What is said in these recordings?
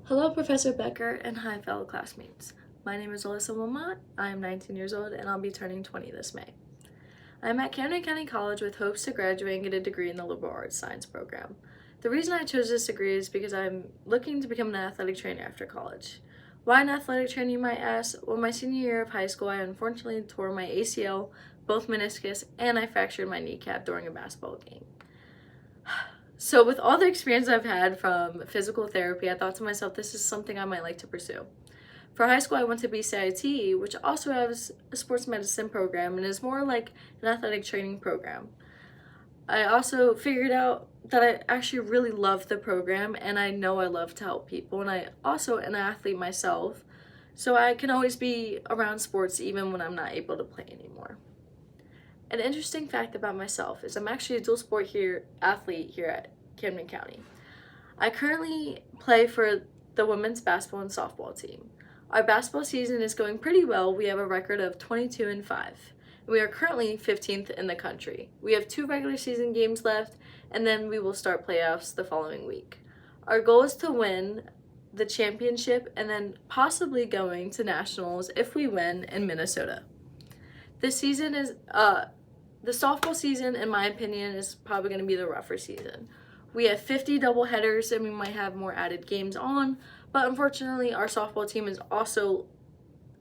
Hello, Professor Becker, and hi, fellow classmates. My name is Alyssa Wilmot. I am 19 years old, and I'll be turning 20 this May. I am at Camden County College with hopes to graduate and get a degree in the liberal arts science program. The reason I chose this degree is because I'm looking to become an athletic trainer after college. Why an athletic trainer, you might ask? Well, my senior year of high school, I unfortunately tore my ACL, both meniscus, and I fractured my kneecap during a basketball game. So with all the experience I've had from physical therapy, I thought to myself, this is something I might like to pursue. For high school, I went to BCIT, which also has a sports medicine program and is more like an athletic training program. I also figured out that I actually really love the program, and I know I love to help people, and I also am an athlete myself, so I can always be around sports even when I'm not able to play anymore. An interesting fact about myself is I'm actually a dual sport athlete here at Camden County. I currently play for the women's basketball and softball team. Our basketball season is going pretty well. We have a record of 22-5. We are currently 15th in the country. We have 2 regular season games left, and then we will start playoffs the following week. Our goal is to win the championship and then possibly going to nationals if we win in Minnesota. This season is the softball season, in my opinion, is probably going to be the rougher season. We have 50 doubleheaders, and we might have more added games on, but unfortunately, our softball team is also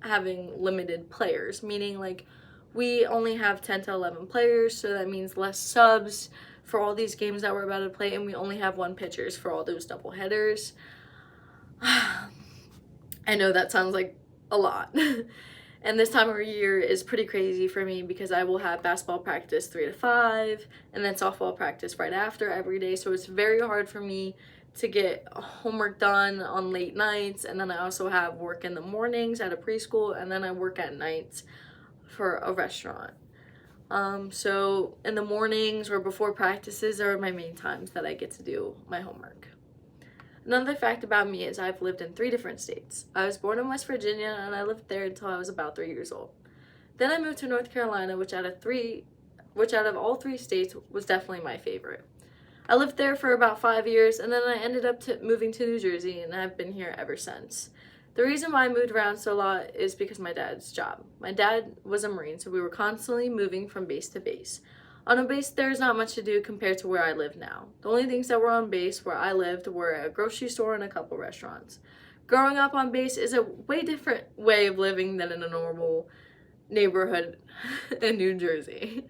having limited players, meaning like we only have 10 to 11 players, so that means less subs for all these games that we're about to play, and we only have 1 pitchers for all those doubleheaders. I know that sounds like a lot. And this time of year is pretty crazy for me because I will have basketball practice 3 to 5 and then softball practice right after every day. So it's very hard for me to get homework done on late nights. And then I also have work in the mornings at a preschool, and then I work at nights for a restaurant. So in the mornings or before practices are my main times that I get to do my homework. Another fact about me is I've lived in 3 different states. I was born in West Virginia, and I lived there until I was about 3 years old. Then I moved to North Carolina, which out of all 3 states was definitely my favorite. I lived there for about 5 years, and then I ended up moving to New Jersey, and I've been here ever since. The reason why I moved around so a lot is because of my dad's job. My dad was a Marine, so we were constantly moving from base to base. On a base, there's not much to do compared to where I live now. The only things that were on base where I lived were a grocery store and a couple restaurants. Growing up on base is a way different way of living than in a normal neighborhood in New Jersey.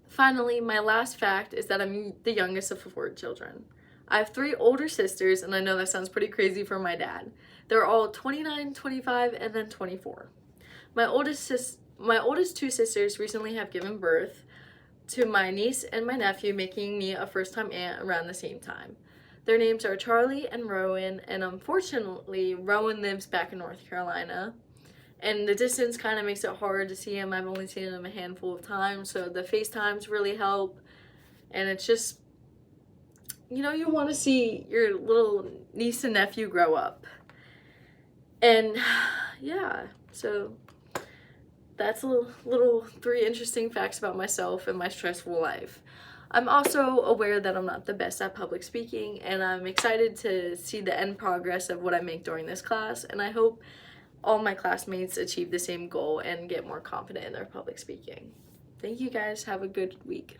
Finally, my last fact is that I'm the youngest of 4 children. I have 3 older sisters, and I know that sounds pretty crazy for my dad. They're all 29, 25, and then 24. My oldest 2 sisters recently have given birth to my niece and my nephew, making me a first-time aunt around the same time. Their names are Charlie and Rowan, and unfortunately, Rowan lives back in North Carolina, and the distance kind of makes it hard to see him. I've only seen him a handful of times, so the FaceTimes really help, and it's just, you want to see your little niece and nephew grow up. And yeah, so that's a little 3 interesting facts about myself and my stressful life. I'm also aware that I'm not the best at public speaking, and I'm excited to see the end progress of what I make during this class, and I hope all my classmates achieve the same goal and get more confident in their public speaking. Thank you guys. Have a good week.